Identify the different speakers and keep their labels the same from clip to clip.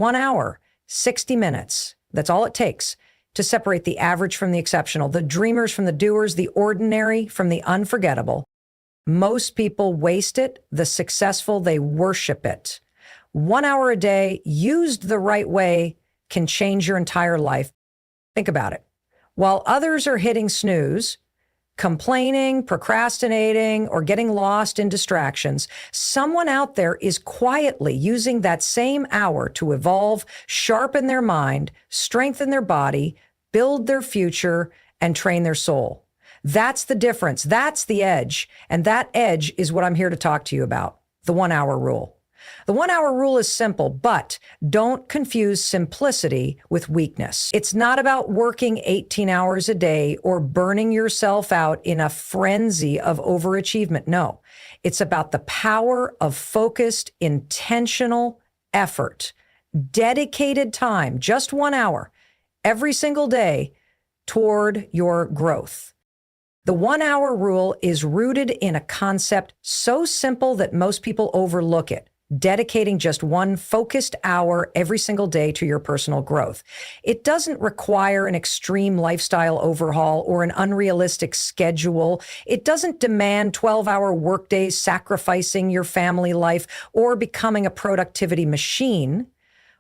Speaker 1: 1 hour, 60 minutes. That's all it takes to separate the average from the exceptional, the dreamers from the doers, the ordinary from the unforgettable. Most people waste it. The successful, they worship it. 1 hour a day, used the right way, can change your entire life. Think about it. While others are hitting snooze, complaining, procrastinating, or getting lost in distractions, someone out there is quietly using that same hour to evolve, sharpen their mind, strengthen their body, build their future, and train their soul. That's the difference. That's the edge. And that edge is what I'm here to talk to you about, the 1 hour rule. The 1 hour rule is simple, but don't confuse simplicity with weakness. It's not about working 18 hours a day or burning yourself out in a frenzy of overachievement. No, it's about the power of focused, intentional effort, dedicated time, just 1 hour every single day toward your growth. The 1 hour rule is rooted in a concept so simple that most people overlook it. Dedicating just one focused hour every single day to your personal growth. It doesn't require an extreme lifestyle overhaul or an unrealistic schedule. It doesn't demand 12-hour workdays, sacrificing your family life, or becoming a productivity machine.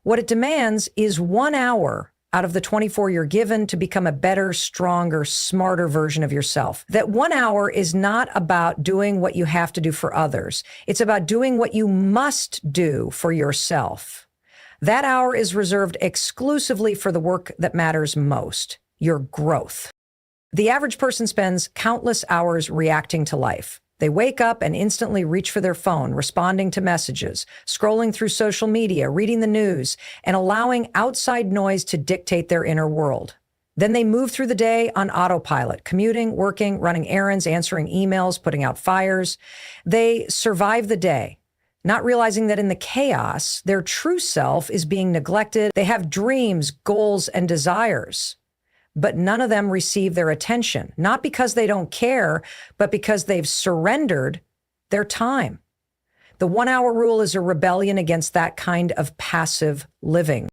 Speaker 1: What it demands is 1 hour out of the 24 you're given to become a better, stronger, smarter version of yourself. That 1 hour is not about doing what you have to do for others. It's about doing what you must do for yourself. That hour is reserved exclusively for the work that matters most, your growth. The average person spends countless hours reacting to life. They wake up and instantly reach for their phone, responding to messages, scrolling through social media, reading the news, and allowing outside noise to dictate their inner world. Then they move through the day on autopilot, commuting, working, running errands, answering emails, putting out fires. They survive the day, not realizing that in the chaos, their true self is being neglected. They have dreams, goals, and desires, but none of them receive their attention, not because they don't care, but because they've surrendered their time. The 1 hour rule is a rebellion against that kind of passive living.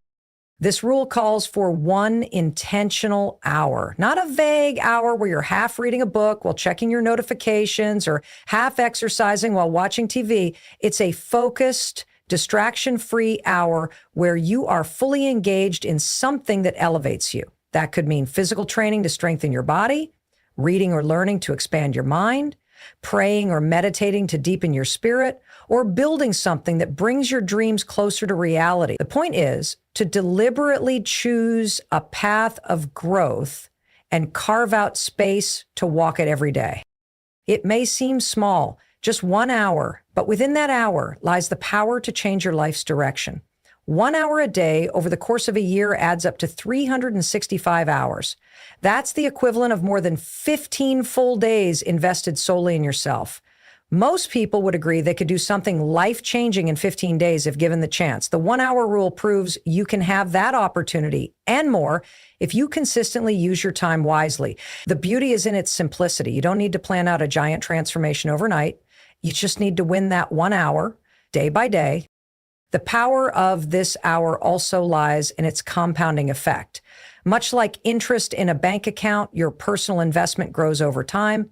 Speaker 1: This rule calls for one intentional hour, not a vague hour where you're half reading a book while checking your notifications or half exercising while watching TV. It's a focused, distraction-free hour where you are fully engaged in something that elevates you. That could mean physical training to strengthen your body, reading or learning to expand your mind, praying or meditating to deepen your spirit, or building something that brings your dreams closer to reality. The point is to deliberately choose a path of growth and carve out space to walk it every day. It may seem small, just 1 hour, but within that hour lies the power to change your life's direction. 1 hour a day over the course of a year adds up to 365 hours. That's the equivalent of more than 15 full days invested solely in yourself. Most people would agree they could do something life-changing in 15 days if given the chance. The 1 hour rule proves you can have that opportunity and more if you consistently use your time wisely. The beauty is in its simplicity. You don't need to plan out a giant transformation overnight. You just need to win that 1 hour, day by day. The power of this hour also lies in its compounding effect. Much like interest in a bank account, your personal investment grows over time.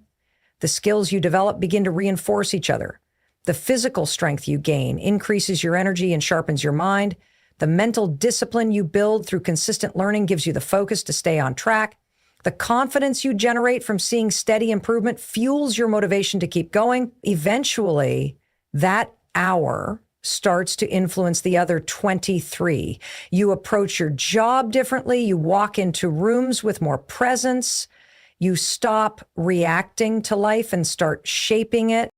Speaker 1: The skills you develop begin to reinforce each other. The physical strength you gain increases your energy and sharpens your mind. The mental discipline you build through consistent learning gives you the focus to stay on track. The confidence you generate from seeing steady improvement fuels your motivation to keep going. Eventually, that hour starts to influence the other 23. You approach your job differently. You walk into rooms with more presence. You stop reacting to life and start shaping it.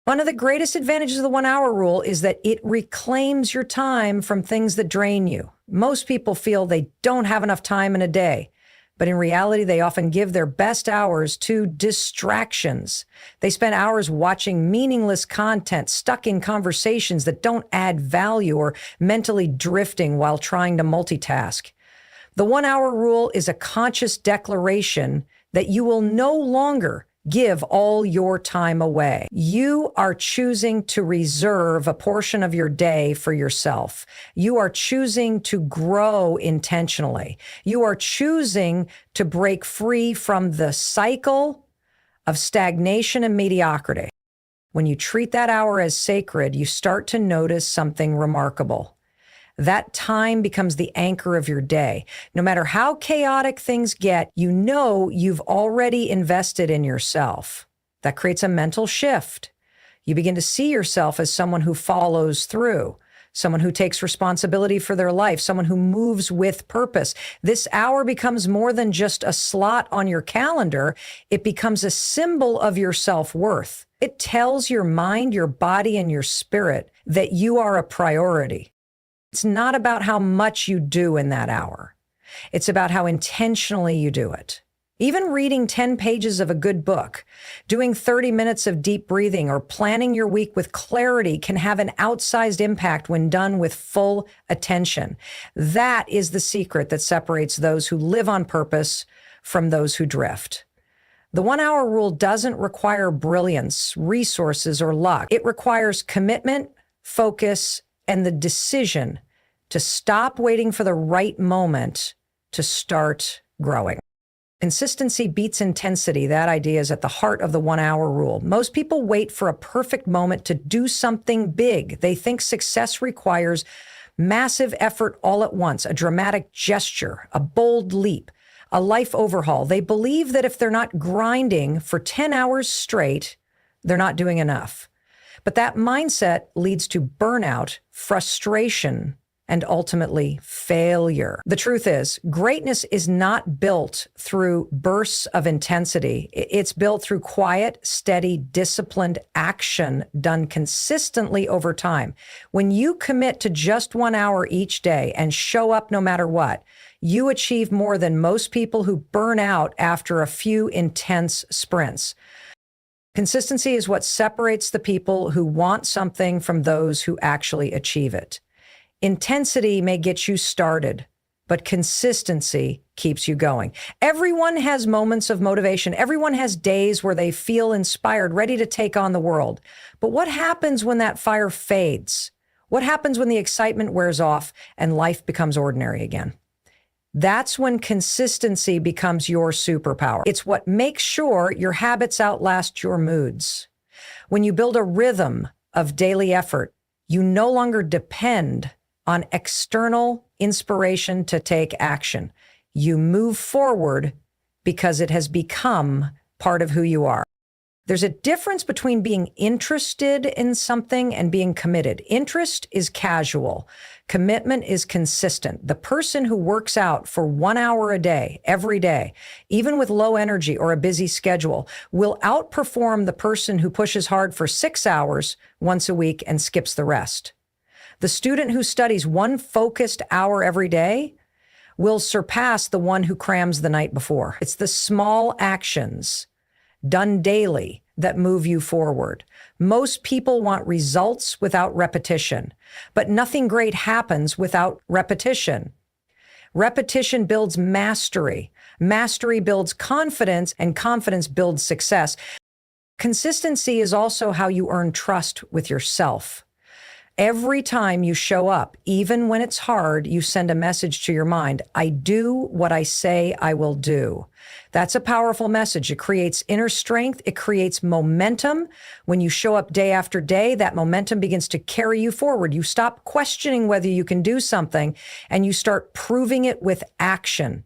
Speaker 1: One of the greatest advantages of the 1 hour rule is that it reclaims your time from things that drain you. Most people feel they don't have enough time in a day, but in reality, they often give their best hours to distractions. They spend hours watching meaningless content, stuck in conversations that don't add value, or mentally drifting while trying to multitask. The 1 hour rule is a conscious declaration that you will no longer give all your time away. You are choosing to reserve a portion of your day for yourself. You are choosing to grow intentionally. You are choosing to break free from the cycle of stagnation and mediocrity. When you treat that hour as sacred, you start to notice something remarkable. That time becomes the anchor of your day. No matter how chaotic things get, you know you've already invested in yourself. That creates a mental shift. You begin to see yourself as someone who follows through, someone who takes responsibility for their life, someone who moves with purpose. This hour becomes more than just a slot on your calendar. It becomes a symbol of your self-worth. It tells your mind, your body, and your spirit that you are a priority. It's not about how much you do in that hour. It's about how intentionally you do it. Even reading 10 pages of a good book, doing 30 minutes of deep breathing, or planning your week with clarity can have an outsized impact when done with full attention. That is the secret that separates those who live on purpose from those who drift. The 1 hour rule doesn't require brilliance, resources, or luck. It requires commitment, focus, and the decision to stop waiting for the right moment to start growing. Consistency beats intensity. That idea is at the heart of the 1 hour rule. Most people wait for a perfect moment to do something big. They think success requires massive effort all at once, a dramatic gesture, a bold leap, a life overhaul. They believe that if they're not grinding for 10 hours straight, they're not doing enough. But that mindset leads to burnout, frustration, and ultimately failure. The truth is, greatness is not built through bursts of intensity. It's built through quiet, steady, disciplined action done consistently over time. When you commit to just 1 hour each day and show up no matter what, you achieve more than most people who burn out after a few intense sprints. Consistency is what separates the people who want something from those who actually achieve it. Intensity may get you started, but consistency keeps you going. Everyone has moments of motivation. Everyone has days where they feel inspired, ready to take on the world. But what happens when that fire fades? What happens when the excitement wears off and life becomes ordinary again? That's when consistency becomes your superpower. It's what makes sure your habits outlast your moods. When you build a rhythm of daily effort, you no longer depend on external inspiration to take action. You move forward because it has become part of who you are. There's a difference between being interested in something and being committed. Interest is casual. Commitment is consistent. The person who works out for 1 hour a day, every day, even with low energy or a busy schedule, will outperform the person who pushes hard for 6 hours once a week and skips the rest. The student who studies 1 focused hour every day will surpass the one who crams the night before. It's the small actions done daily that move you forward. Most people want results without repetition, but nothing great happens without repetition. Repetition builds mastery. Mastery builds confidence, and confidence builds success. Consistency is also how you earn trust with yourself. Every time you show up, even when it's hard, you send a message to your mind. I do what I say I will do. That's a powerful message. It creates inner strength. It creates momentum. When you show up day after day, that momentum begins to carry you forward. You stop questioning whether you can do something, and you start proving it with action.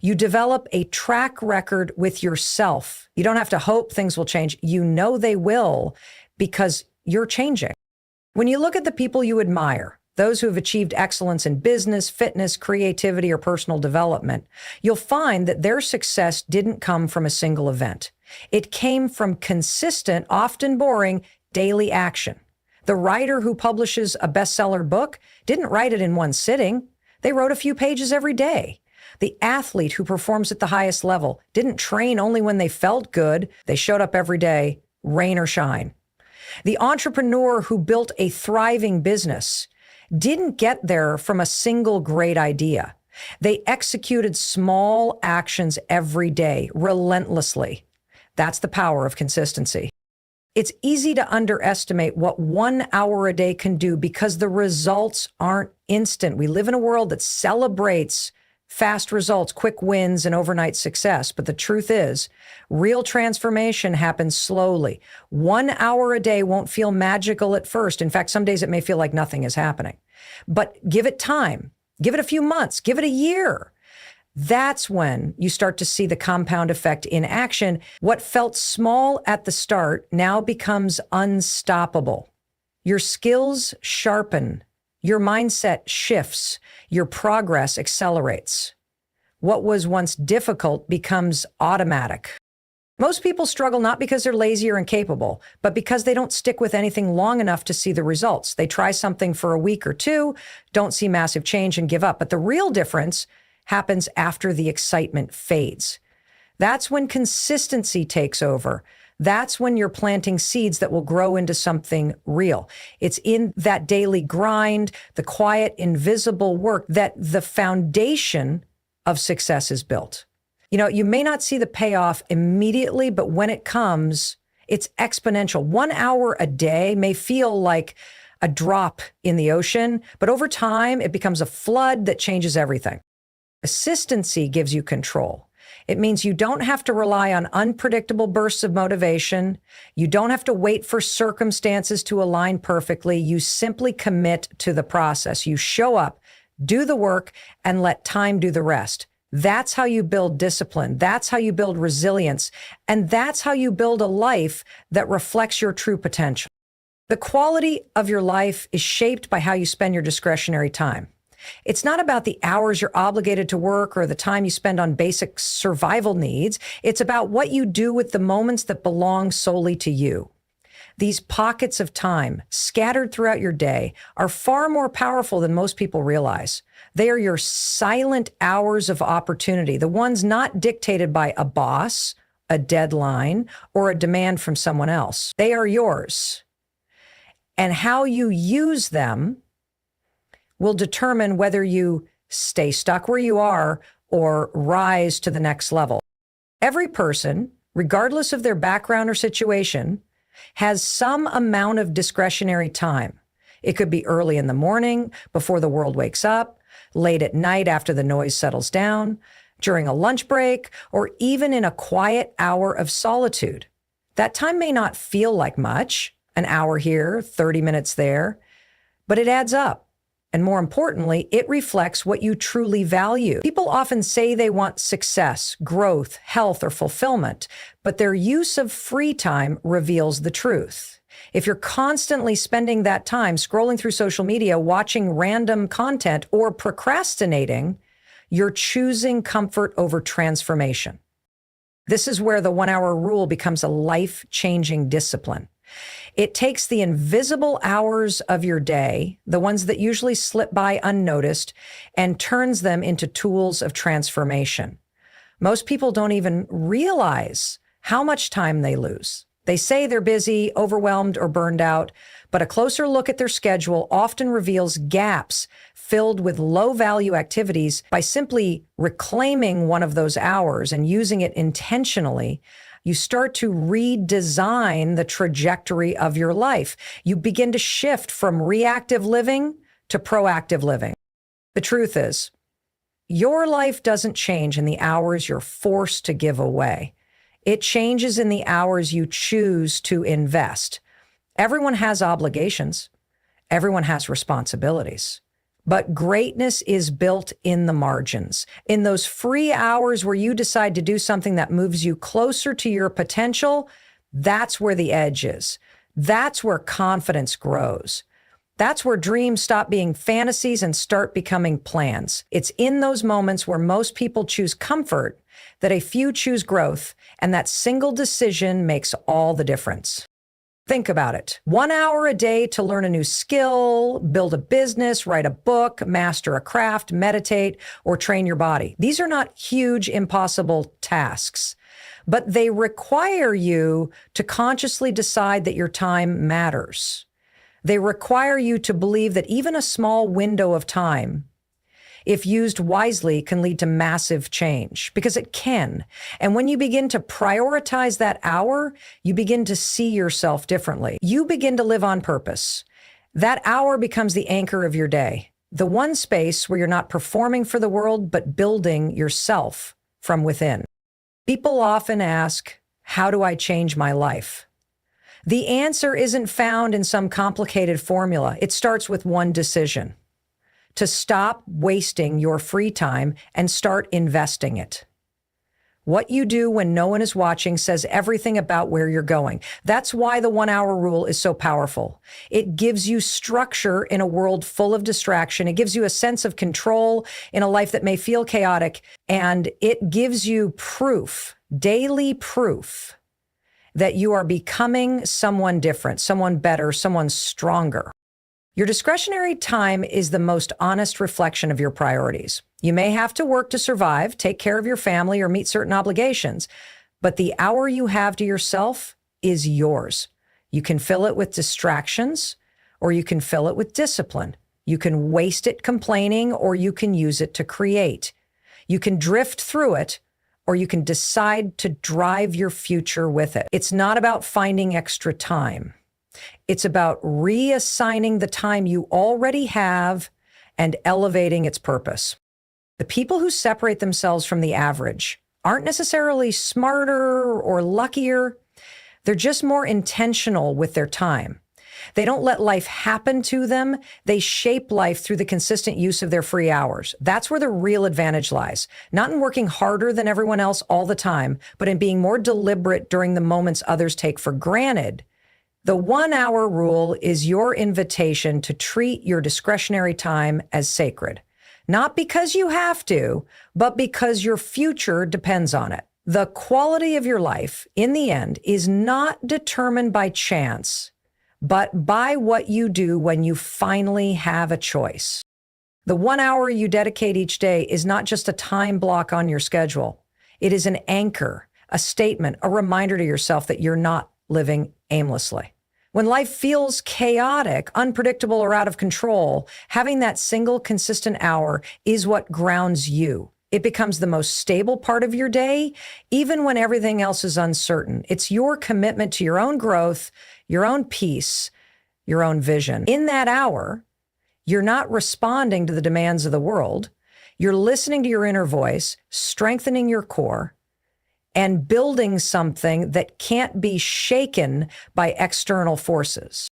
Speaker 1: You develop a track record with yourself. You don't have to hope things will change. You know they will because you're changing. When you look at the people you admire, those who have achieved excellence in business, fitness, creativity, or personal development, you'll find that their success didn't come from a single event. It came from consistent, often boring, daily action. The writer who publishes a bestseller book didn't write it in one sitting. They wrote a few pages every day. The athlete who performs at the highest level didn't train only when they felt good. They showed up every day, rain or shine. The entrepreneur who built a thriving business didn't get there from a single great idea. They executed small actions every day, relentlessly. That's the power of consistency. It's easy to underestimate what 1 hour a day can do because the results aren't instant. We live in a world that celebrates fast results, quick wins, and overnight success. But the truth is, real transformation happens slowly. 1 hour a day won't feel magical at first. In fact, some days it may feel like nothing is happening. But give it time. Give it a few months. Give it a year. That's when you start to see the compound effect in action. What felt small at the start now becomes unstoppable. Your skills sharpen. Your mindset shifts. Your progress accelerates. What was once difficult becomes automatic. Most people struggle not because they're lazy or incapable, but because they don't stick with anything long enough to see the results. They try something for a week or two, don't see massive change, and give up. But the real difference happens after the excitement fades. That's when consistency takes over. That's when you're planting seeds that will grow into something real. It's in that daily grind, the quiet, invisible work, that the foundation of success is built. You may not see the payoff immediately, but when it comes, it's exponential. 1 hour a day may feel like a drop in the ocean, but over time, it becomes a flood that changes everything. Consistency gives you control. It means you don't have to rely on unpredictable bursts of motivation. You don't have to wait for circumstances to align perfectly. You simply commit to the process. You show up, do the work, and let time do the rest. That's how you build discipline. That's how you build resilience. And that's how you build a life that reflects your true potential. The quality of your life is shaped by how you spend your discretionary time. It's not about the hours you're obligated to work or the time you spend on basic survival needs. It's about what you do with the moments that belong solely to you. These pockets of time scattered throughout your day are far more powerful than most people realize. They are your silent hours of opportunity, the ones not dictated by a boss, a deadline, or a demand from someone else. They are yours. And how you use them will determine whether you stay stuck where you are or rise to the next level. Every person, regardless of their background or situation, has some amount of discretionary time. It could be early in the morning, before the world wakes up, late at night after the noise settles down, during a lunch break, or even in a quiet hour of solitude. That time may not feel like much, an hour here, 30 minutes there, but it adds up. And more importantly, it reflects what you truly value. People often say they want success, growth, health, or fulfillment, but their use of free time reveals the truth. If you're constantly spending that time scrolling through social media, watching random content, or procrastinating, you're choosing comfort over transformation. This is where the 1 hour rule becomes a life-changing discipline. It takes the invisible hours of your day, the ones that usually slip by unnoticed, and turns them into tools of transformation. Most people don't even realize how much time they lose. They say they're busy, overwhelmed, or burned out, but a closer look at their schedule often reveals gaps filled with low-value activities. By simply reclaiming one of those hours and using it intentionally, you start to redesign the trajectory of your life. You begin to shift from reactive living to proactive living. The truth is, your life doesn't change in the hours you're forced to give away. It changes in the hours you choose to invest. Everyone has obligations. Everyone has responsibilities. But greatness is built in the margins, in those free hours where you decide to do something that moves you closer to your potential. That's where the edge is. That's where confidence grows. That's where dreams stop being fantasies and start becoming plans. It's in those moments where most people choose comfort that a few choose growth, and that single decision makes all the difference. Think about it. 1 hour a day to learn a new skill, build a business, write a book, master a craft, meditate, or train your body. These are not huge, impossible tasks, but they require you to consciously decide that your time matters. They require you to believe that even a small window of time if used wisely, can lead to massive change, because it can. And when you begin to prioritize that hour, you begin to see yourself differently. You begin to live on purpose. That hour becomes the anchor of your day, the one space where you're not performing for the world, but building yourself from within. People often ask, how do I change my life? The answer isn't found in some complicated formula. It starts with one decision: to stop wasting your free time and start investing it. What you do when no one is watching says everything about where you're going. That's why the 1 hour rule is so powerful. It gives you structure in a world full of distraction. It gives you a sense of control in a life that may feel chaotic. And it gives you proof, daily proof, that you are becoming someone different, someone better, someone stronger. Your discretionary time is the most honest reflection of your priorities. You may have to work to survive, take care of your family, or meet certain obligations, but the hour you have to yourself is yours. You can fill it with distractions, or you can fill it with discipline. You can waste it complaining, or you can use it to create. You can drift through it, or you can decide to drive your future with it. It's not about finding extra time. It's about reassigning the time you already have and elevating its purpose. The people who separate themselves from the average aren't necessarily smarter or luckier. They're just more intentional with their time. They don't let life happen to them. They shape life through the consistent use of their free hours. That's where the real advantage lies. Not in working harder than everyone else all the time, but in being more deliberate during the moments others take for granted. The 1 hour rule is your invitation to treat your discretionary time as sacred. Not because you have to, but because your future depends on it. The quality of your life, in the end, is not determined by chance, but by what you do when you finally have a choice. The 1 hour you dedicate each day is not just a time block on your schedule. It is an anchor, a statement, a reminder to yourself that you're not living aimlessly. When life feels chaotic, unpredictable, or out of control, having that single consistent hour is what grounds you. It becomes the most stable part of your day, even when everything else is uncertain. It's your commitment to your own growth, your own peace, your own vision. In that hour, you're not responding to the demands of the world. You're listening to your inner voice, strengthening your core, and building something that can't be shaken by external forces.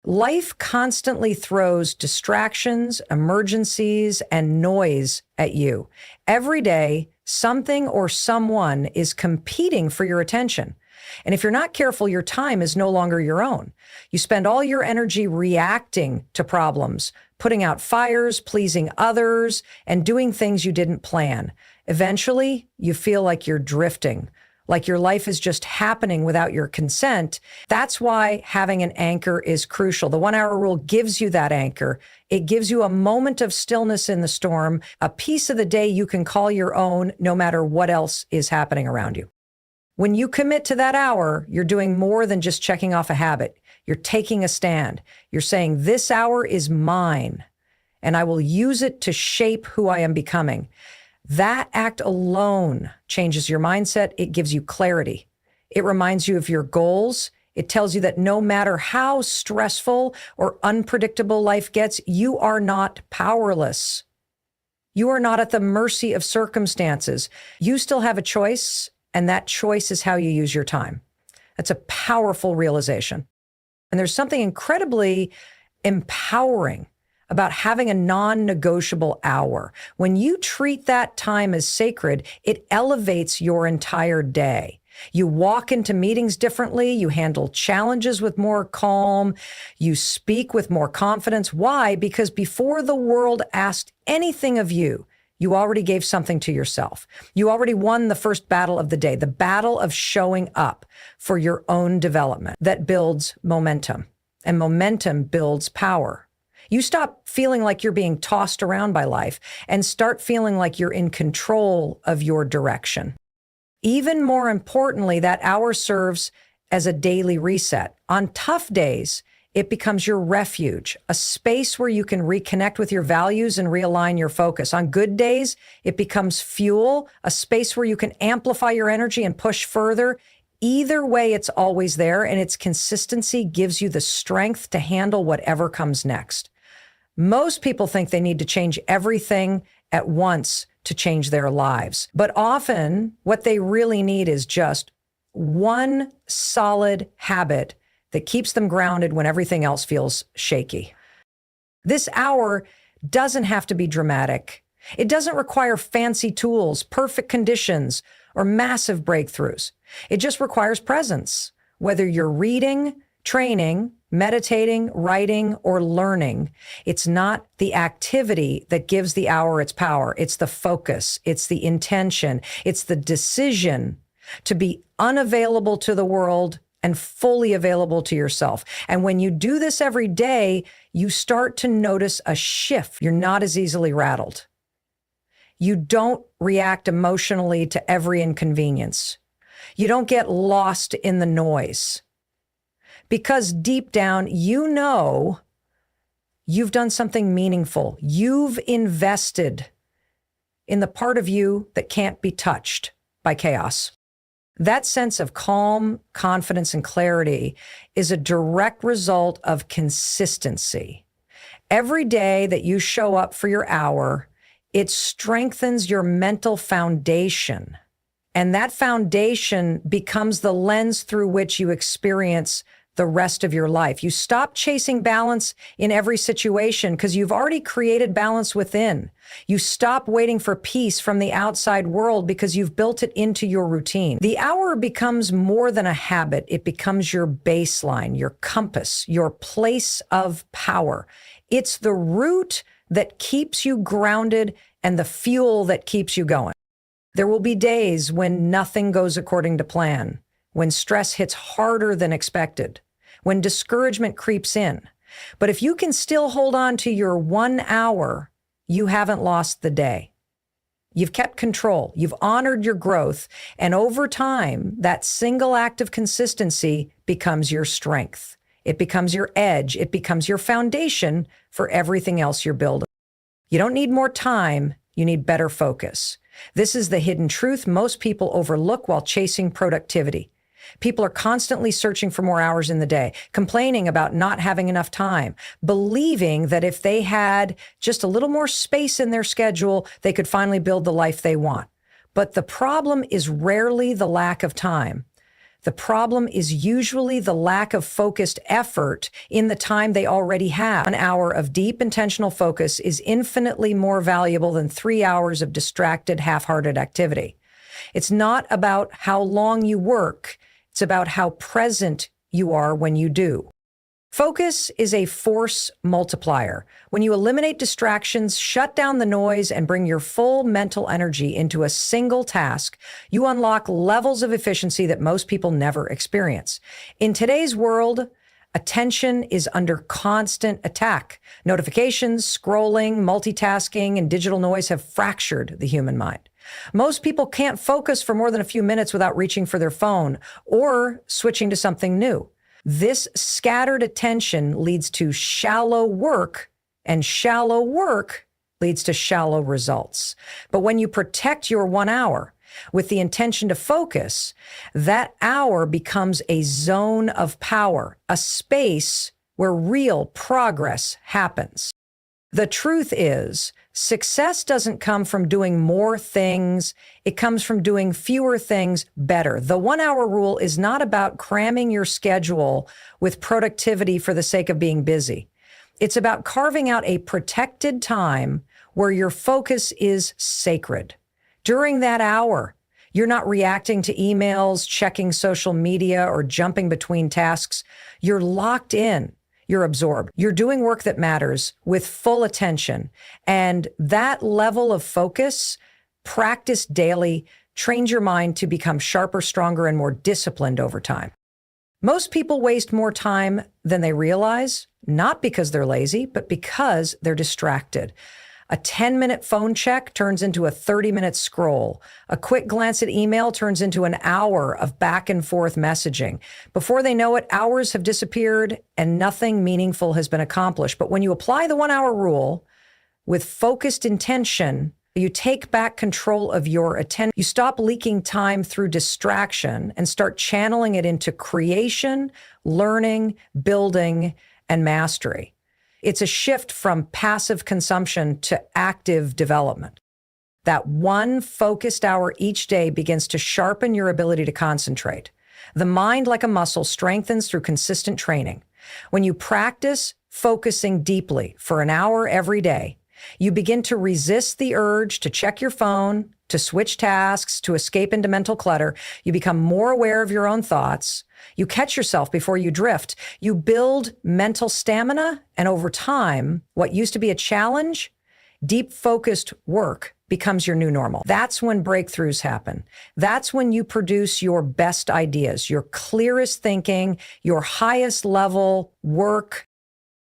Speaker 1: Life constantly throws distractions, emergencies, and noise at you. Every day, something or someone is competing for your attention. And if you're not careful, your time is no longer your own. You spend all your energy reacting to problems, putting out fires, pleasing others, and doing things you didn't plan. Eventually, you feel like you're drifting, like your life is just happening without your consent. That's why having an anchor is crucial. The 1 hour rule gives you that anchor. It gives you a moment of stillness in the storm, a piece of the day you can call your own, no matter what else is happening around you. When you commit to that hour, you're doing more than just checking off a habit. You're taking a stand. You're saying, this hour is mine, and I will use it to shape who I am becoming. That act alone changes your mindset. It gives you clarity. It reminds you of your goals. It tells you that no matter how stressful or unpredictable life gets, you are not powerless. You are not at the mercy of circumstances. You still have a choice, and that choice is how you use your time. That's a powerful realization. And there's something incredibly empowering about having a non-negotiable hour. When you treat that time as sacred, it elevates your entire day. You walk into meetings differently. You handle challenges with more calm. You speak with more confidence. Why? Because before the world asked anything of you, you already gave something to yourself. You already won the first battle of the day, the battle of showing up for your own development that builds momentum. And momentum builds power. You stop feeling like you're being tossed around by life and start feeling like you're in control of your direction. Even more importantly, that hour serves as a daily reset. On tough days, it becomes your refuge, a space where you can reconnect with your values and realign your focus. On good days, it becomes fuel, a space where you can amplify your energy and push further. Either way, it's always there, and its consistency gives you the strength to handle whatever comes next. Most people think they need to change everything at once to change their lives. But often, what they really need is just one solid habit that keeps them grounded when everything else feels shaky. This hour doesn't have to be dramatic. It doesn't require fancy tools, perfect conditions, or massive breakthroughs. It just requires presence. Whether you're reading, training, meditating, writing, or learning, it's not the activity that gives the hour its power. It's the focus. It's the intention. It's the decision to be unavailable to the world and fully available to yourself. And when you do this every day, you start to notice a shift. You're not as easily rattled. You don't react emotionally to every inconvenience. You don't get lost in the noise. Because deep down, you know you've done something meaningful. You've invested in the part of you that can't be touched by chaos. That sense of calm, confidence, and clarity is a direct result of consistency. Every day that you show up for your hour, it strengthens your mental foundation. And that foundation becomes the lens through which you experience the rest of your life. You stop chasing balance in every situation because you've already created balance within. You stop waiting for peace from the outside world because you've built it into your routine. The hour becomes more than a habit. It becomes your baseline, your compass, your place of power. It's the root that keeps you grounded and the fuel that keeps you going. There will be days when nothing goes according to plan, when stress hits harder than expected, when discouragement creeps in. But if you can still hold on to your 1 hour, you haven't lost the day. You've kept control. You've honored your growth. And over time, that single act of consistency becomes your strength. It becomes your edge. It becomes your foundation for everything else you're building. You don't need more time. You need better focus. This is the hidden truth most people overlook while chasing productivity. People are constantly searching for more hours in the day, complaining about not having enough time, believing that if they had just a little more space in their schedule, they could finally build the life they want. But the problem is rarely the lack of time. The problem is usually the lack of focused effort in the time they already have. 1 hour of deep, intentional focus is infinitely more valuable than 3 hours of distracted, half-hearted activity. It's not about how long you work. It's about how present you are when you do. Focus is a force multiplier. When you eliminate distractions, shut down the noise, and bring your full mental energy into a single task, you unlock levels of efficiency that most people never experience. In today's world, attention is under constant attack. Notifications, scrolling, multitasking, and digital noise have fractured the human mind. Most people can't focus for more than a few minutes without reaching for their phone or switching to something new. This scattered attention leads to shallow work, and shallow work leads to shallow results. But when you protect your 1 hour with the intention to focus, that hour becomes a zone of power, a space where real progress happens. The truth is, success doesn't come from doing more things. It comes from doing fewer things better. The 1 hour rule is not about cramming your schedule with productivity for the sake of being busy. It's about carving out a protected time where your focus is sacred. During that hour, you're not reacting to emails, checking social media, or jumping between tasks. You're locked in. You're absorbed. You're doing work that matters with full attention. And that level of focus, practiced daily, trains your mind to become sharper, stronger, and more disciplined over time. Most people waste more time than they realize, not because they're lazy, but because they're distracted. A 10-minute phone check turns into a 30-minute scroll. A quick glance at email turns into an hour of back and forth messaging. Before they know it, hours have disappeared and nothing meaningful has been accomplished. But when you apply the 1-hour rule with focused intention, you take back control of your attention. You stop leaking time through distraction and start channeling it into creation, learning, building, and mastery. It's a shift from passive consumption to active development. That one focused hour each day begins to sharpen your ability to concentrate. The mind, like a muscle, strengthens through consistent training. When you practice focusing deeply for an hour every day, you begin to resist the urge to check your phone, to switch tasks, to escape into mental clutter. You become more aware of your own thoughts. You catch yourself before you drift. You build mental stamina, and over time, what used to be a challenge, deep focused work becomes your new normal. That's when breakthroughs happen. That's when you produce your best ideas, your clearest thinking, your highest level work.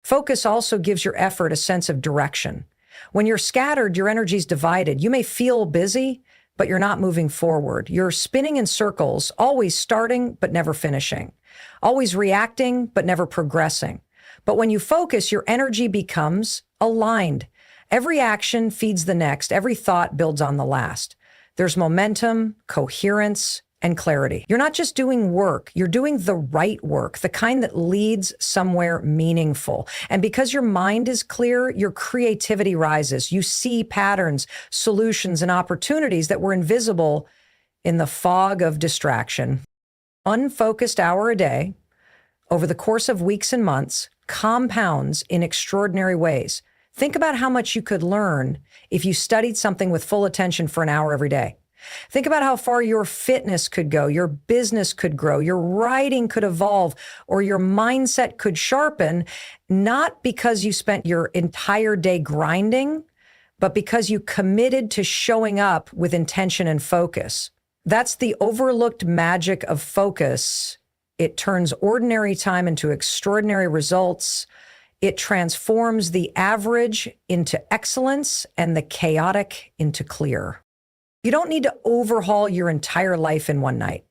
Speaker 1: Focus also gives your effort a sense of direction. When you're scattered, your energy's divided. You may feel busy, but you're not moving forward. You're spinning in circles, always starting, but never finishing. Always reacting, but never progressing. But when you focus, your energy becomes aligned. Every action feeds the next. Every thought builds on the last. There's momentum, coherence, and clarity. You're not just doing work, you're doing the right work, the kind that leads somewhere meaningful. And because your mind is clear, your creativity rises. You see patterns, solutions, and opportunities that were invisible in the fog of distraction. Unfocused hour a day, over the course of weeks and months, compounds in extraordinary ways. Think about how much you could learn if you studied something with full attention for an hour every day. Think about how far your fitness could go, your business could grow, your writing could evolve, or your mindset could sharpen, not because you spent your entire day grinding, but because you committed to showing up with intention and focus. That's the overlooked magic of focus. It turns ordinary time into extraordinary results. It transforms the average into excellence and the chaotic into clear. You don't need to overhaul your entire life in one night.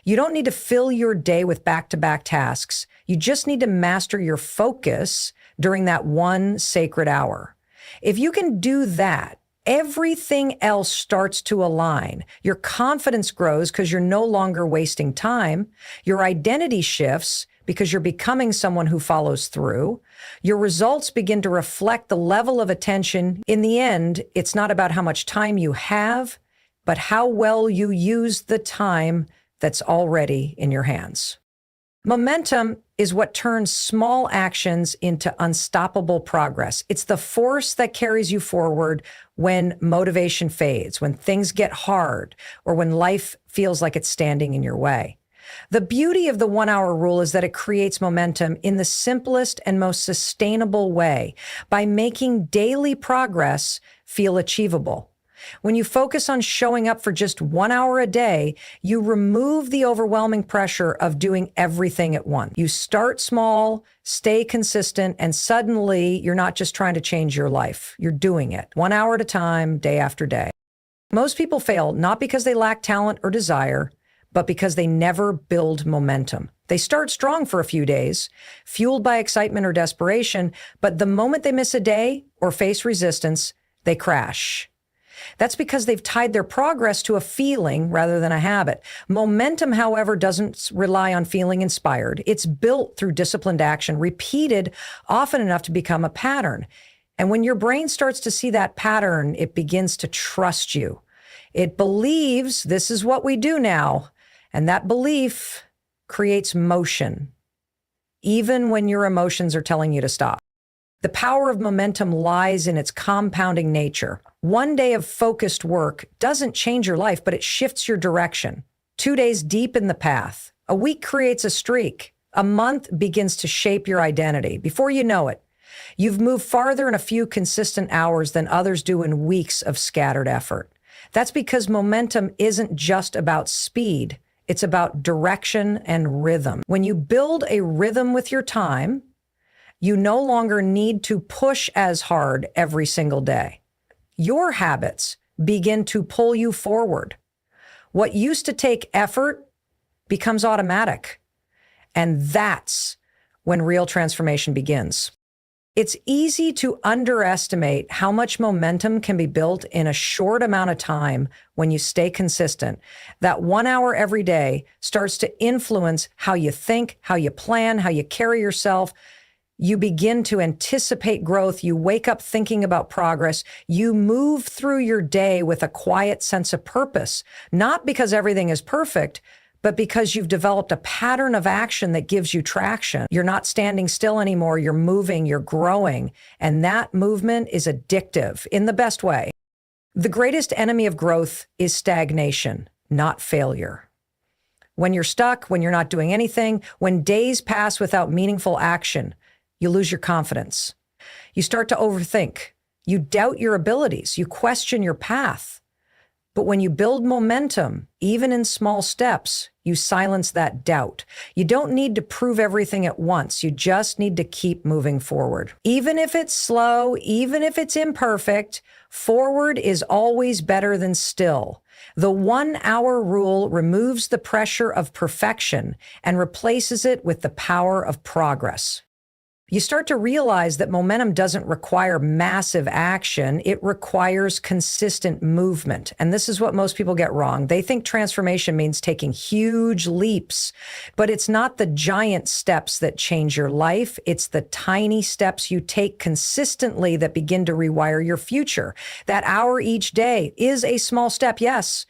Speaker 1: You don't need to fill your day with back-to-back tasks. You just need to master your focus during that one sacred hour. If you can do that, everything else starts to align. Your confidence grows because you're no longer wasting time. Your identity shifts because you're becoming someone who follows through. Your results begin to reflect the level of attention. In the end, it's not about how much time you have, but how well you use the time that's already in your hands. Momentum is what turns small actions into unstoppable progress. It's the force that carries you forward when motivation fades, when things get hard, or when life feels like it's standing in your way. The beauty of the 1-hour rule is that it creates momentum in the simplest and most sustainable way by making daily progress feel achievable. When you focus on showing up for just 1 hour a day, you remove the overwhelming pressure of doing everything at once. You start small, stay consistent, and suddenly you're not just trying to change your life. You're doing it 1 hour at a time, day after day. Most people fail not because they lack talent or desire, but because they never build momentum. They start strong for a few days, fueled by excitement or desperation, but the moment they miss a day or face resistance, they crash. That's because they've tied their progress to a feeling rather than a habit. Momentum, however, doesn't rely on feeling inspired. It's built through disciplined action, repeated often enough to become a pattern. And when your brain starts to see that pattern, it begins to trust you. It believes this is what we do now. And that belief creates motion, even when your emotions are telling you to stop. The power of momentum lies in its compounding nature. One day of focused work doesn't change your life, but it shifts your direction. 2 days deep in the path. A week creates a streak. A month begins to shape your identity. Before you know it, you've moved farther in a few consistent hours than others do in weeks of scattered effort. That's because momentum isn't just about speed. It's about direction and rhythm. When you build a rhythm with your time, you no longer need to push as hard every single day. Your habits begin to pull you forward. What used to take effort becomes automatic. And that's when real transformation begins. It's easy to underestimate how much momentum can be built in a short amount of time when you stay consistent. That 1 hour every day starts to influence how you think, how you plan, how you carry yourself. You begin to anticipate growth. You wake up thinking about progress. You move through your day with a quiet sense of purpose, not because everything is perfect, but because you've developed a pattern of action that gives you traction. You're not standing still anymore. You're moving, you're growing. And that movement is addictive in the best way. The greatest enemy of growth is stagnation, not failure. When you're stuck, when you're not doing anything, when days pass without meaningful action, you lose your confidence. You start to overthink. You doubt your abilities. You question your path. But when you build momentum, even in small steps, you silence that doubt. You don't need to prove everything at once. You just need to keep moving forward. Even if it's slow, even if it's imperfect, forward is always better than still. The 1 hour rule removes the pressure of perfection and replaces it with the power of progress. You start to realize that momentum doesn't require massive action. It requires consistent movement. And this is what most people get wrong. They think transformation means taking huge leaps, but it's not the giant steps that change your life. It's the tiny steps you take consistently that begin to rewire your future. That hour each day is a small step, yes,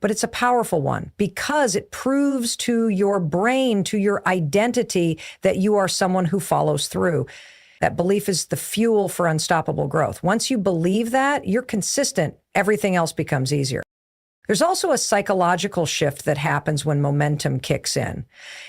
Speaker 1: but it's a powerful one because it proves to your brain, to your identity, that you are someone who follows through. That belief is the fuel for unstoppable growth. Once you believe that, you're consistent, everything else becomes easier. There's also a psychological shift that happens when momentum kicks in.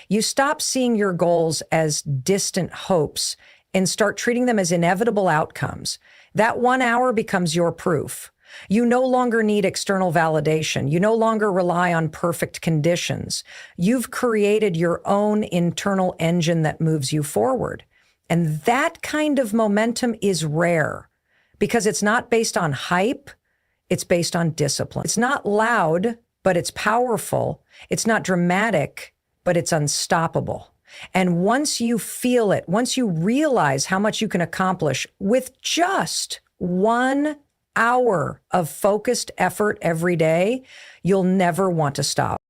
Speaker 1: You stop seeing your goals as distant hopes and start treating them as inevitable outcomes. That 1 hour becomes your proof. You no longer need external validation. You no longer rely on perfect conditions. You've created your own internal engine that moves you forward. And that kind of momentum is rare because it's not based on hype. It's based on discipline. It's not loud, but it's powerful. It's not dramatic, but it's unstoppable. And once you feel it, once you realize how much you can accomplish with just 1 hour of focused effort every day, you'll never want to stop.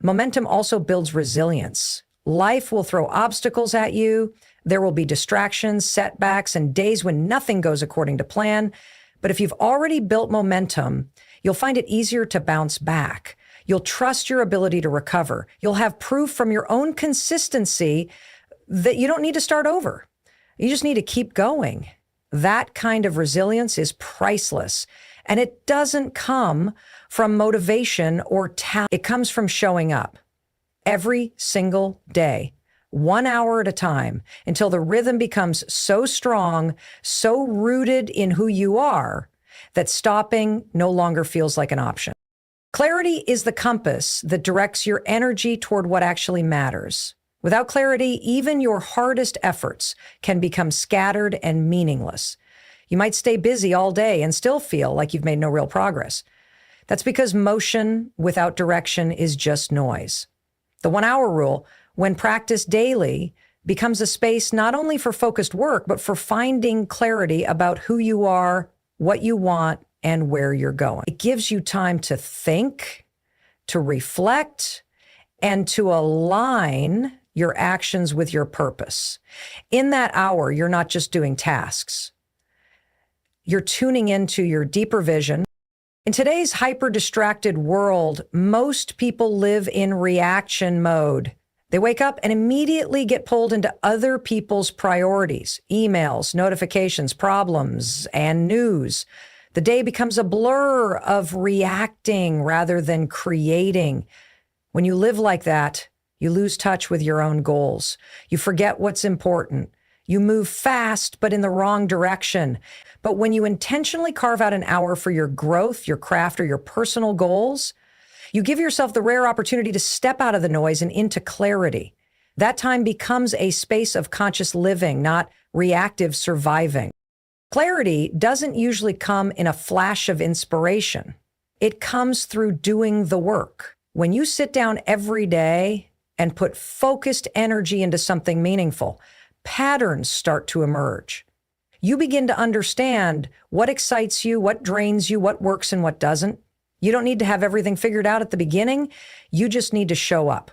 Speaker 1: Momentum also builds resilience. Life will throw obstacles at you. There will be distractions, setbacks, and days when nothing goes according to plan. But if you've already built momentum, you'll find it easier to bounce back. You'll trust your ability to recover. You'll have proof from your own consistency that you don't need to start over. You just need to keep going. That kind of resilience is priceless. And it doesn't come from motivation or talent. It comes from showing up every single day, 1 hour at a time, until the rhythm becomes so strong, so rooted in who you are, that stopping no longer feels like an option. Clarity is the compass that directs your energy toward what actually matters. Without clarity, even your hardest efforts can become scattered and meaningless. You might stay busy all day and still feel like you've made no real progress. That's because motion without direction is just noise. The 1 hour rule, when practiced daily, becomes a space not only for focused work, but for finding clarity about who you are, what you want, and where you're going. It gives you time to think, to reflect, and to align your actions with your purpose. In that hour, you're not just doing tasks. You're tuning into your deeper vision. In today's hyper-distracted world, most people live in reaction mode. They wake up and immediately get pulled into other people's priorities, emails, notifications, problems, and news. The day becomes a blur of reacting rather than creating. When you live like that, you lose touch with your own goals. You forget what's important. You move fast, but in the wrong direction. But when you intentionally carve out an hour for your growth, your craft, or your personal goals, you give yourself the rare opportunity to step out of the noise and into clarity. That time becomes a space of conscious living, not reactive surviving. Clarity doesn't usually come in a flash of inspiration. It comes through doing the work. When you sit down every day and put focused energy into something meaningful, patterns start to emerge. You begin to understand what excites you, what drains you, what works and what doesn't. You don't need to have everything figured out at the beginning. You just need to show up.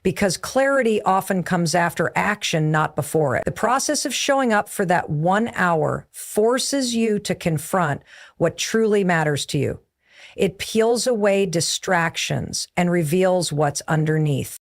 Speaker 1: Because clarity often comes after action, not before it. The process of showing up for that 1 hour forces you to confront what truly matters to you. It peels away distractions and reveals what's underneath.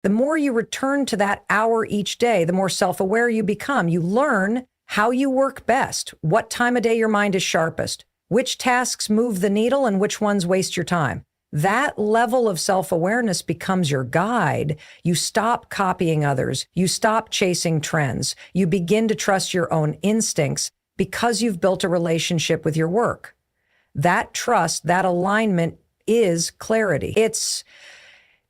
Speaker 1: The more you return to that hour each day, the more self-aware you become. You learn how you work best, what time of day your mind is sharpest, which tasks move the needle and which ones waste your time. That level of self-awareness becomes your guide. You stop copying others. You stop chasing trends. You begin to trust your own instincts because you've built a relationship with your work. That trust, that alignment is clarity. It's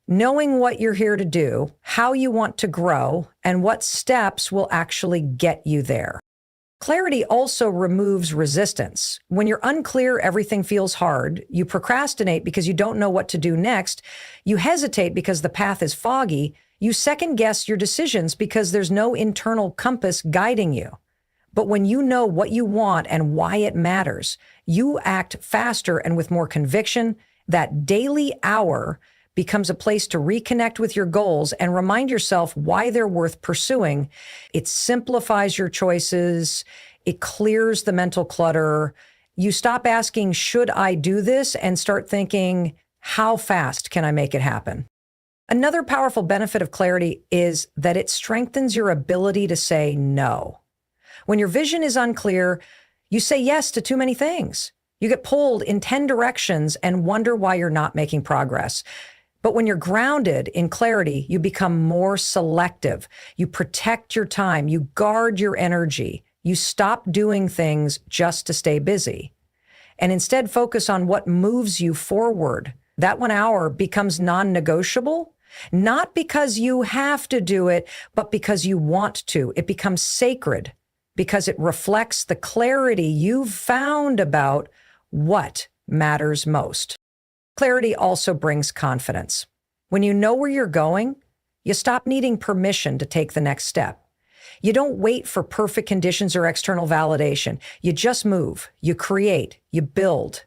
Speaker 1: knowing what you're here to do, how you want to grow, and what steps will actually get you there. Clarity also removes resistance. When you're unclear, everything feels hard. You procrastinate because you don't know what to do next. You hesitate because the path is foggy. You second guess your decisions because there's no internal compass guiding you. But when you know what you want and why it matters, you act faster and with more conviction. That daily hour becomes a place to reconnect with your goals and remind yourself why they're worth pursuing. It simplifies your choices. It clears the mental clutter. You stop asking, should I do this? And start thinking, how fast can I make it happen? Another powerful benefit of clarity is that it strengthens your ability to say no. When your vision is unclear, you say yes to too many things. You get pulled in 10 directions and wonder why you're not making progress. But when you're grounded in clarity, you become more selective. You protect your time. You guard your energy. You stop doing things just to stay busy and instead focus on what moves you forward. That 1 hour becomes non-negotiable, not because you have to do it, but because you want to. It becomes sacred because it reflects the clarity you've found about what matters most. Clarity also brings confidence. When you know where you're going, you stop needing permission to take the next step. You don't wait for perfect conditions or external validation. You just move, you create, you build.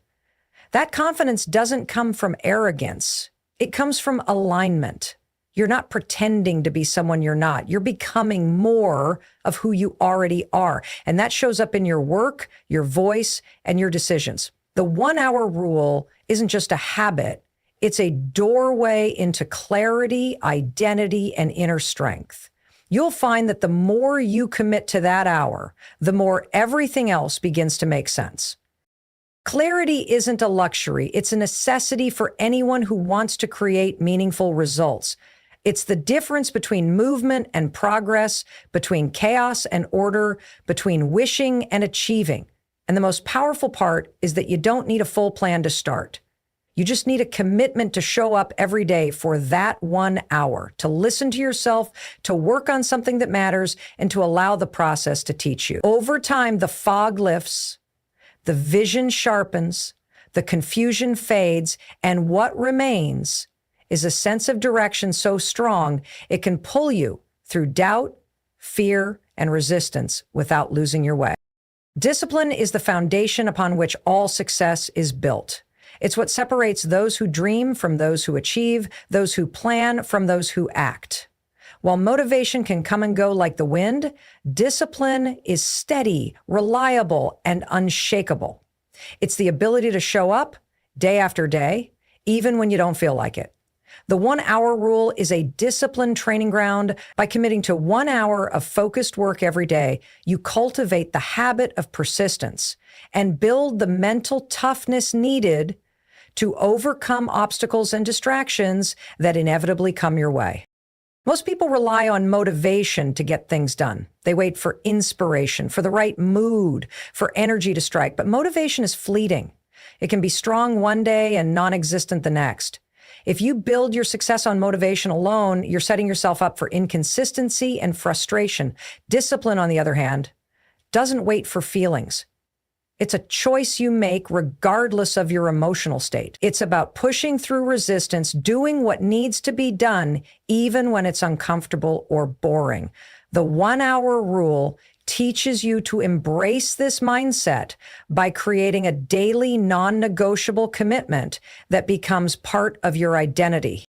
Speaker 1: That confidence doesn't come from arrogance. It comes from alignment. You're not pretending to be someone you're not. You're becoming more of who you already are. And that shows up in your work, your voice, and your decisions. The 1 hour rule isn't just a habit. It's a doorway into clarity, identity, and inner strength. You'll find that the more you commit to that hour, the more everything else begins to make sense. Clarity isn't a luxury. It's a necessity for anyone who wants to create meaningful results. It's the difference between movement and progress, between chaos and order, between wishing and achieving. And the most powerful part is that you don't need a full plan to start. You just need a commitment to show up every day for that 1 hour, to listen to yourself, to work on something that matters, and to allow the process to teach you. Over time, the fog lifts, the vision sharpens, the confusion fades, and what remains is a sense of direction so strong it can pull you through doubt, fear, and resistance without losing your way. Discipline is the foundation upon which all success is built. It's what separates those who dream from those who achieve, those who plan from those who act. While motivation can come and go like the wind, discipline is steady, reliable, and unshakable. It's the ability to show up day after day, even when you don't feel like it. The 1 hour rule is a disciplined training ground. By committing to 1 hour of focused work every day, you cultivate the habit of persistence and build the mental toughness needed to overcome obstacles and distractions that inevitably come your way. Most people rely on motivation to get things done. They wait for inspiration, for the right mood, for energy to strike. But motivation is fleeting. It can be strong one day and non-existent the next. If you build your success on motivation alone, you're setting yourself up for inconsistency and frustration. Discipline, on the other hand, doesn't wait for feelings. It's a choice you make regardless of your emotional state. It's about pushing through resistance, doing what needs to be done, even when it's uncomfortable or boring. The 1 hour rule teaches you to embrace this mindset by creating a daily non-negotiable commitment that becomes part of your identity.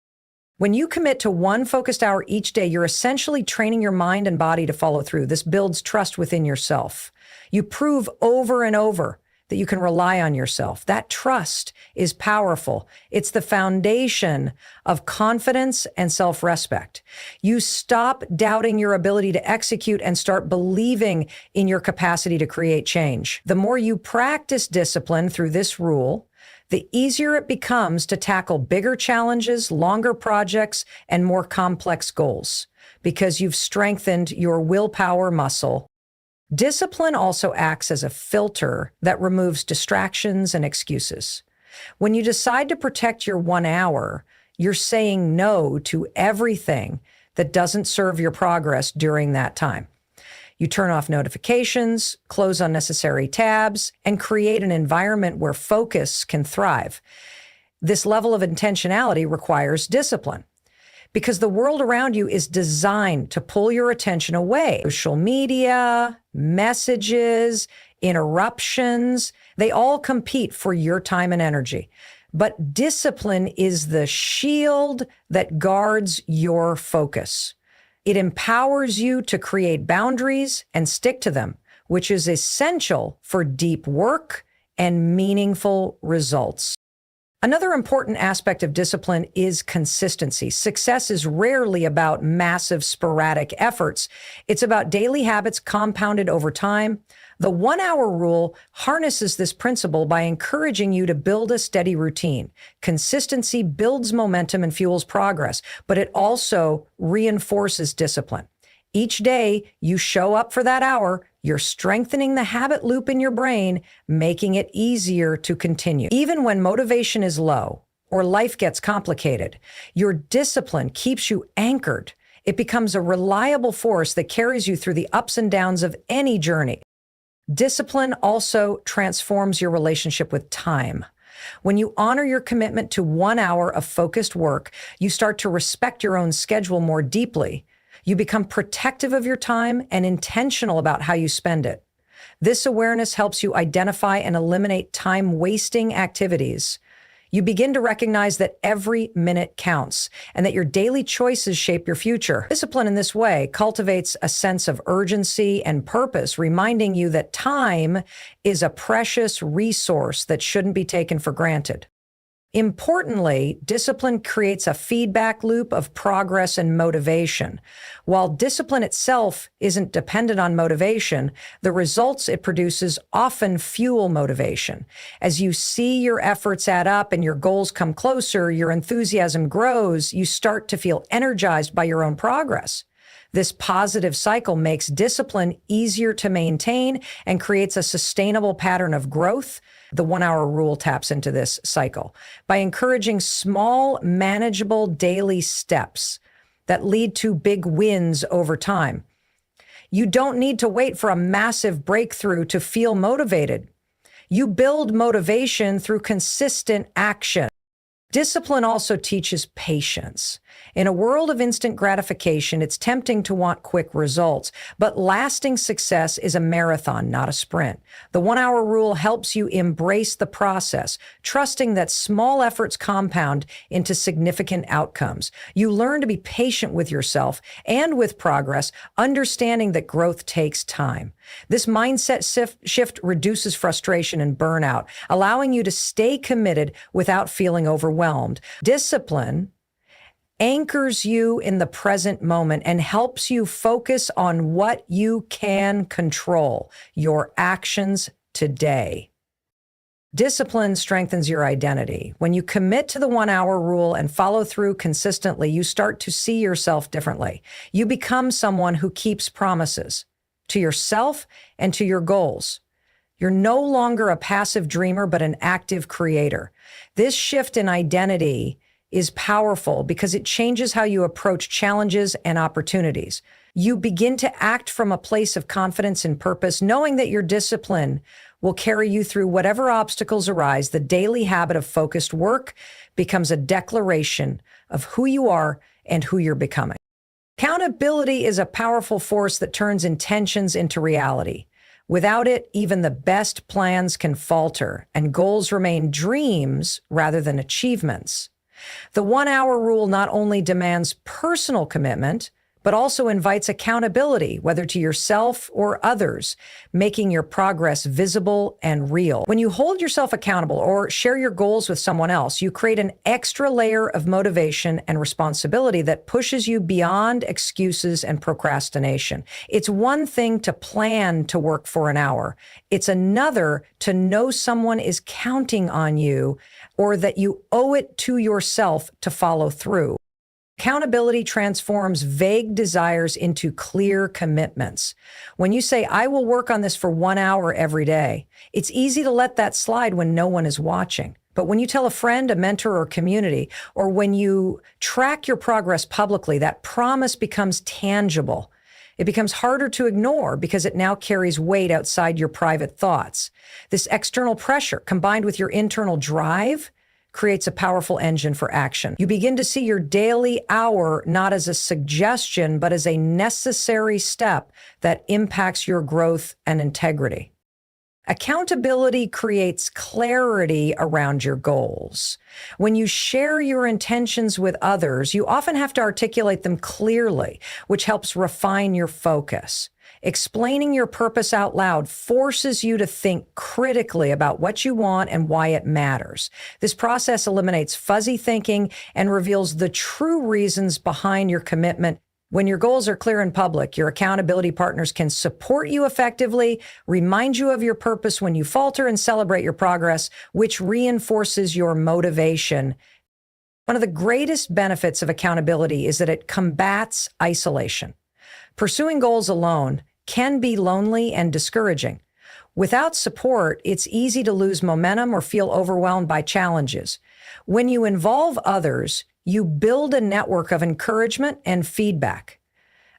Speaker 1: When you commit to one focused hour each day, you're essentially training your mind and body to follow through. This builds trust within yourself. You prove over and over that you can rely on yourself. That trust is powerful. It's the foundation of confidence and self-respect. You stop doubting your ability to execute and start believing in your capacity to create change. The more you practice discipline through this rule, the easier it becomes to tackle bigger challenges, longer projects, and more complex goals because you've strengthened your willpower muscle. Discipline also acts as a filter that removes distractions and excuses. When you decide to protect your 1 hour, you're saying no to everything that doesn't serve your progress during that time. You turn off notifications, close unnecessary tabs, and create an environment where focus can thrive. This level of intentionality requires discipline because the world around you is designed to pull your attention away. Social media, messages, interruptions, they all compete for your time and energy. But discipline is the shield that guards your focus. It empowers you to create boundaries and stick to them, which is essential for deep work and meaningful results. Another important aspect of discipline is consistency. Success is rarely about massive sporadic efforts. It's about daily habits compounded over time. The 1 hour rule harnesses this principle by encouraging you to build a steady routine. Consistency builds momentum and fuels progress, but it also reinforces discipline. Each day you show up for that hour, you're strengthening the habit loop in your brain, making it easier to continue. Even when motivation is low or life gets complicated, your discipline keeps you anchored. It becomes a reliable force that carries you through the ups and downs of any journey. Discipline also transforms your relationship with time. When you honor your commitment to 1 hour of focused work, you start to respect your own schedule more deeply. You become protective of your time and intentional about how you spend it. This awareness helps you identify and eliminate time-wasting activities. You begin to recognize that every minute counts and that your daily choices shape your future. Discipline in this way cultivates a sense of urgency and purpose, reminding you that time is a precious resource that shouldn't be taken for granted. Importantly, discipline creates a feedback loop of progress and motivation. While discipline itself isn't dependent on motivation, the results it produces often fuel motivation. As you see your efforts add up and your goals come closer, your enthusiasm grows, you start to feel energized by your own progress. This positive cycle makes discipline easier to maintain and creates a sustainable pattern of growth. The 1 hour rule taps into this cycle by encouraging small, manageable daily steps that lead to big wins over time. You don't need to wait for a massive breakthrough to feel motivated. You build motivation through consistent action. Discipline also teaches patience. In a world of instant gratification, it's tempting to want quick results, but lasting success is a marathon, not a sprint. The 1 hour rule helps you embrace the process, trusting that small efforts compound into significant outcomes. You learn to be patient with yourself and with progress, understanding that growth takes time. This mindset shift reduces frustration and burnout, allowing you to stay committed without feeling overwhelmed. Discipline anchors you in the present moment and helps you focus on what you can control, your actions today. Discipline strengthens your identity. When you commit to the 1 hour rule and follow through consistently, you start to see yourself differently. You become someone who keeps promises to yourself and to your goals. You're no longer a passive dreamer, but an active creator. This shift in identity is powerful because it changes how you approach challenges and opportunities. You begin to act from a place of confidence and purpose, knowing that your discipline will carry you through whatever obstacles arise. The daily habit of focused work becomes a declaration of who you are and who you're becoming. Accountability is a powerful force that turns intentions into reality. Without it, even the best plans can falter, and goals remain dreams rather than achievements. The 1-hour rule not only demands personal commitment, but also invites accountability, whether to yourself or others, making your progress visible and real. When you hold yourself accountable or share your goals with someone else, you create an extra layer of motivation and responsibility that pushes you beyond excuses and procrastination. It's one thing to plan to work for an hour. It's another to know someone is counting on you or that you owe it to yourself to follow through. Accountability transforms vague desires into clear commitments. When you say, I will work on this for 1 hour every day, it's easy to let that slide when no one is watching. But when you tell a friend, a mentor, or community, or when you track your progress publicly, that promise becomes tangible. It becomes harder to ignore because it now carries weight outside your private thoughts. This external pressure, combined with your internal drive, creates a powerful engine for action. You begin to see your daily hour not as a suggestion, but as a necessary step that impacts your growth and integrity. Accountability creates clarity around your goals. When you share your intentions with others, you often have to articulate them clearly, which helps refine your focus. Explaining your purpose out loud forces you to think critically about what you want and why it matters. This process eliminates fuzzy thinking and reveals the true reasons behind your commitment. When your goals are clear in public, your accountability partners can support you effectively, remind you of your purpose when you falter, and celebrate your progress, which reinforces your motivation. One of the greatest benefits of accountability is that it combats isolation. Pursuing goals alone can be lonely and discouraging. Without support, it's easy to lose momentum or feel overwhelmed by challenges. When you involve others, you build a network of encouragement and feedback.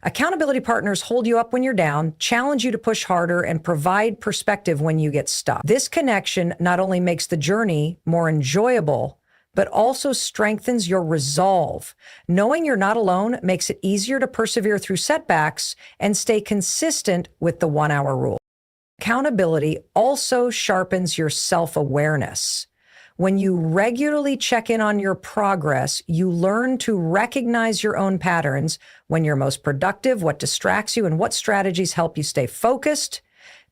Speaker 1: Accountability partners hold you up when you're down, challenge you to push harder, and provide perspective when you get stuck. This connection not only makes the journey more enjoyable, but also strengthens your resolve. Knowing you're not alone makes it easier to persevere through setbacks and stay consistent with the 1-hour rule. Accountability also sharpens your self-awareness. When you regularly check in on your progress, you learn to recognize your own patterns, when you're most productive, what distracts you, and what strategies help you stay focused.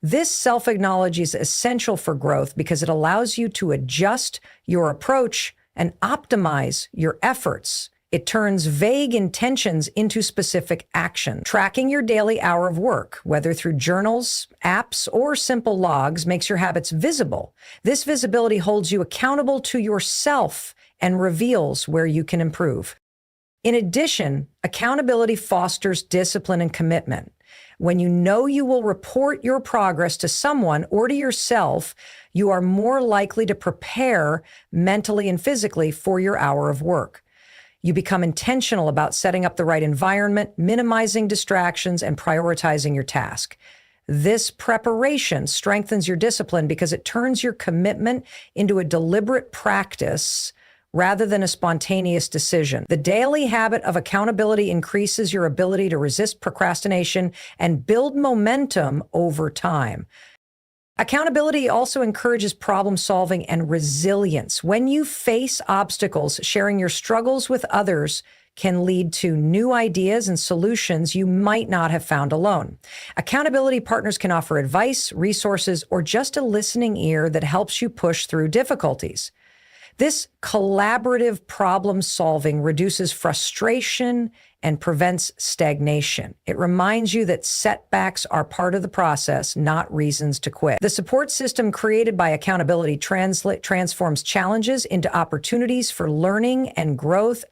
Speaker 1: This self-acknowledge is essential for growth because it allows you to adjust your approach and optimize your efforts. It turns vague intentions into specific action. Tracking your daily hour of work, whether through journals, apps, or simple logs, makes your habits visible. This visibility holds you accountable to yourself and reveals where you can improve. In addition, accountability fosters discipline and commitment. When you know you will report your progress to someone or to yourself, you are more likely to prepare mentally and physically for your hour of work. You become intentional about setting up the right environment, minimizing distractions, and prioritizing your task. This preparation strengthens your discipline because it turns your commitment into a deliberate practice rather than a spontaneous decision. The daily habit of accountability increases your ability to resist procrastination and build momentum over time. Accountability also encourages problem solving and resilience. When you face obstacles, sharing your struggles with others can lead to new ideas and solutions you might not have found alone. Accountability partners can offer advice, resources, or just a listening ear that helps you push through difficulties. This collaborative problem solving reduces frustration and prevents stagnation. It reminds you that setbacks are part of the process, not reasons to quit. The support system created by accountability transforms challenges into opportunities for learning and growth.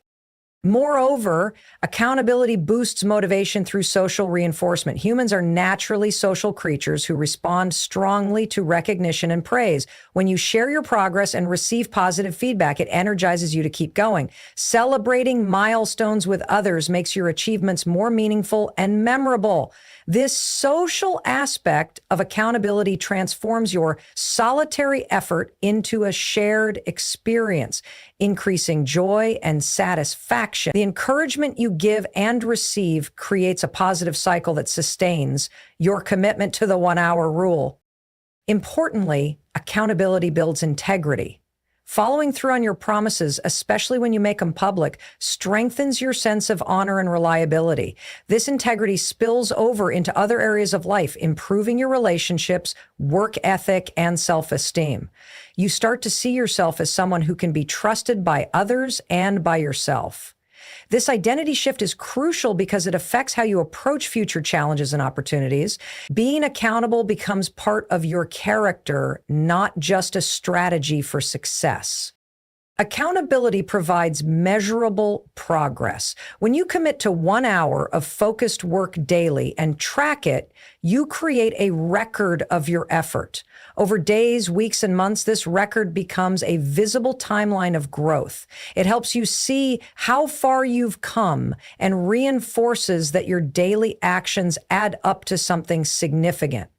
Speaker 1: Moreover, accountability boosts motivation through social reinforcement. Humans are naturally social creatures who respond strongly to recognition and praise. When you share your progress and receive positive feedback, it energizes you to keep going. Celebrating milestones with others makes your achievements more meaningful and memorable. This social aspect of accountability transforms your solitary effort into a shared experience, increasing joy and satisfaction. The encouragement you give and receive creates a positive cycle that sustains your commitment to the 1-hour rule. Importantly, accountability builds integrity. Following through on your promises, especially when you make them public, strengthens your sense of honor and reliability. This integrity spills over into other areas of life, improving your relationships, work ethic, and self-esteem. You start to see yourself as someone who can be trusted by others and by yourself. This identity shift is crucial because it affects how you approach future challenges and opportunities. Being accountable becomes part of your character, not just a strategy for success. Accountability provides measurable progress. When you commit to 1 hour of focused work daily and track it, you create a record of your effort. Over days, weeks, and months, this record becomes a visible timeline of growth. It helps you see how far you've come and reinforces that your daily actions add up to something significant.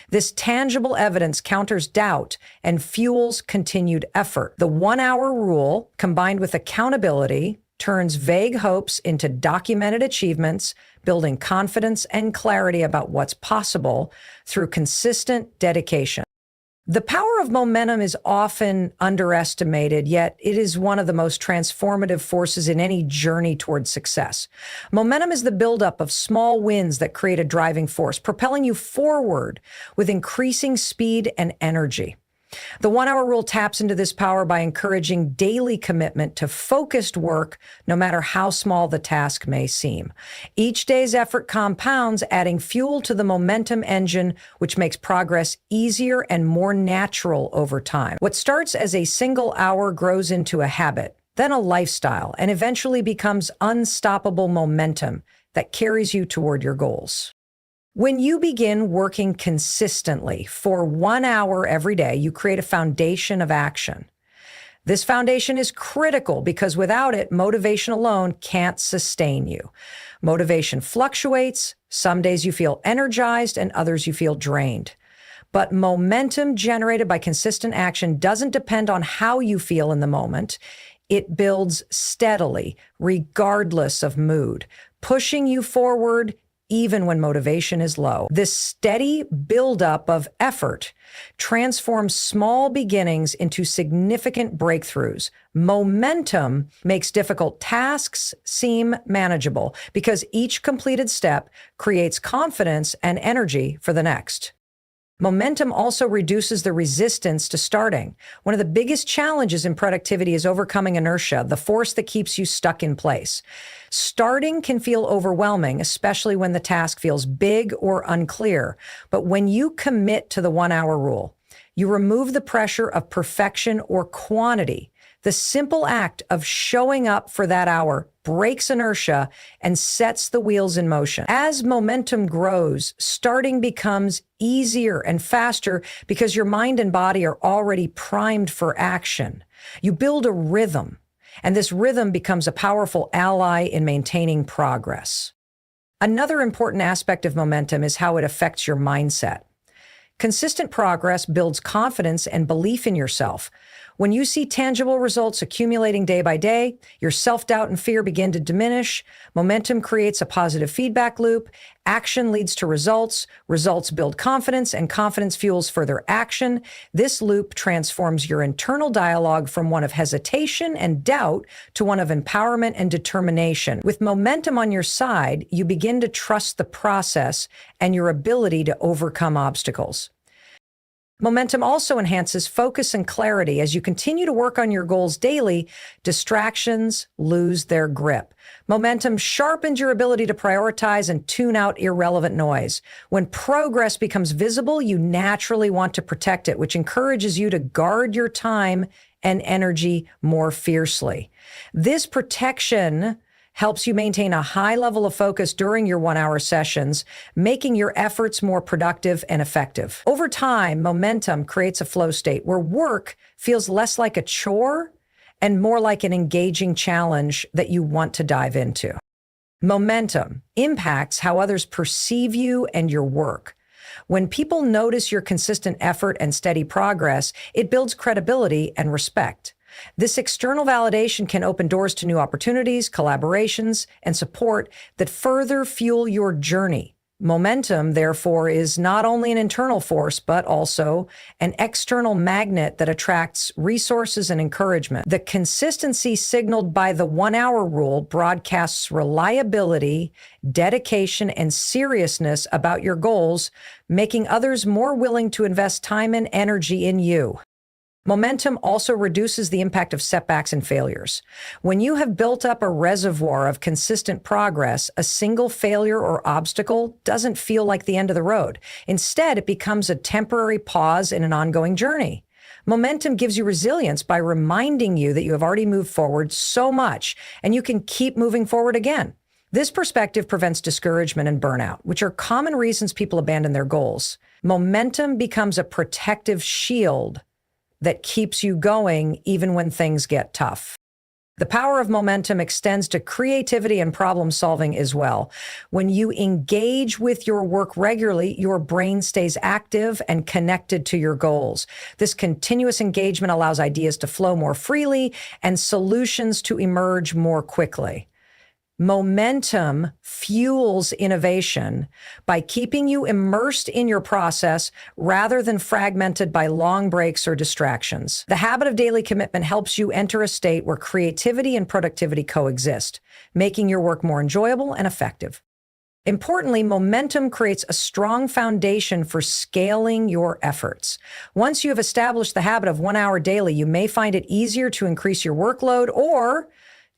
Speaker 1: This tangible evidence counters doubt and fuels continued effort. The 1-hour rule, combined with accountability, turns vague hopes into documented achievements, building confidence and clarity about what's possible through consistent dedication. The power of momentum is often underestimated, yet it is one of the most transformative forces in any journey toward success. Momentum is the buildup of small wins that create a driving force, propelling you forward with increasing speed and energy. The 1-hour rule taps into this power by encouraging daily commitment to focused work, no matter how small the task may seem. Each day's effort compounds, adding fuel to the momentum engine, which makes progress easier and more natural over time. What starts as a single hour grows into a habit, then a lifestyle, and eventually becomes unstoppable momentum that carries you toward your goals. When you begin working consistently for 1 hour every day, you create a foundation of action. This foundation is critical because without it, motivation alone can't sustain you. Motivation fluctuates. Some days you feel energized and others you feel drained. But momentum generated by consistent action doesn't depend on how you feel in the moment. It builds steadily, regardless of mood, pushing you forward even when motivation is low. This steady buildup of effort transforms small beginnings into significant breakthroughs. Momentum makes difficult tasks seem manageable because each completed step creates confidence and energy for the next. Momentum also reduces the resistance to starting. One of the biggest challenges in productivity is overcoming inertia, the force that keeps you stuck in place. Starting can feel overwhelming, especially when the task feels big or unclear. But when you commit to the 1-hour rule, you remove the pressure of perfection or quantity. The simple act of showing up for that hour breaks inertia and sets the wheels in motion. As momentum grows, starting becomes easier and faster because your mind and body are already primed for action. You build a rhythm, and this rhythm becomes a powerful ally in maintaining progress. Another important aspect of momentum is how it affects your mindset. Consistent progress builds confidence and belief in yourself. When you see tangible results accumulating day by day, your self-doubt and fear begin to diminish. Momentum creates a positive feedback loop. Action leads to results. Results build confidence, and confidence fuels further action. This loop transforms your internal dialogue from one of hesitation and doubt to one of empowerment and determination. With momentum on your side, you begin to trust the process and your ability to overcome obstacles. Momentum also enhances focus and clarity. As you continue to work on your goals daily, distractions lose their grip. Momentum sharpens your ability to prioritize and tune out irrelevant noise. When progress becomes visible, you naturally want to protect it, which encourages you to guard your time and energy more fiercely. This protection helps you maintain a high level of focus during your 1 hour sessions, making your efforts more productive and effective. Over time, momentum creates a flow state where work feels less like a chore and more like an engaging challenge that you want to dive into. Momentum impacts how others perceive you and your work. When people notice your consistent effort and steady progress, it builds credibility and respect. This external validation can open doors to new opportunities, collaborations, and support that further fuel your journey. Momentum, therefore, is not only an internal force, but also an external magnet that attracts resources and encouragement. The consistency signaled by the 1 hour rule broadcasts reliability, dedication, and seriousness about your goals, making others more willing to invest time and energy in you. Momentum also reduces the impact of setbacks and failures. When you have built up a reservoir of consistent progress, a single failure or obstacle doesn't feel like the end of the road. Instead, it becomes a temporary pause in an ongoing journey. Momentum gives you resilience by reminding you that you have already moved forward so much and you can keep moving forward again. This perspective prevents discouragement and burnout, which are common reasons people abandon their goals. Momentum becomes a protective shield that keeps you going even when things get tough. The power of momentum extends to creativity and problem solving as well. When you engage with your work regularly, your brain stays active and connected to your goals. This continuous engagement allows ideas to flow more freely and solutions to emerge more quickly. Momentum fuels innovation by keeping you immersed in your process rather than fragmented by long breaks or distractions. The habit of daily commitment helps you enter a state where creativity and productivity coexist, making your work more enjoyable and effective. Importantly, momentum creates a strong foundation for scaling your efforts. Once you have established the habit of 1 hour daily, you may find it easier to increase your workload or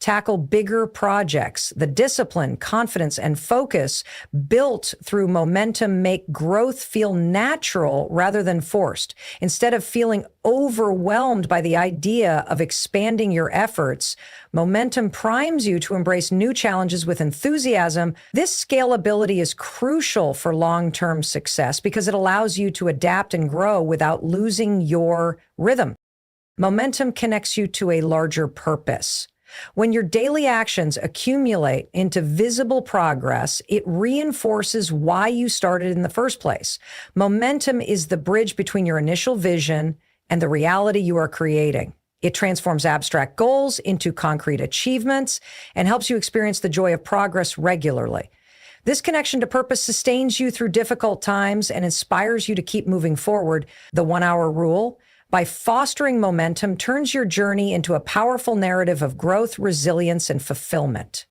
Speaker 1: tackle bigger projects. The discipline, confidence, and focus built through momentum make growth feel natural rather than forced. Instead of feeling overwhelmed by the idea of expanding your efforts, momentum primes you to embrace new challenges with enthusiasm. This scalability is crucial for long-term success because it allows you to adapt and grow without losing your rhythm. Momentum connects you to a larger purpose. When your daily actions accumulate into visible progress, it reinforces why you started in the first place. Momentum is the bridge between your initial vision and the reality you are creating. It transforms abstract goals into concrete achievements and helps you experience the joy of progress regularly. This connection to purpose sustains you through difficult times and inspires you to keep moving forward. The 1 hour rule, by fostering momentum, turns your journey into a powerful narrative of growth, resilience, and fulfillment.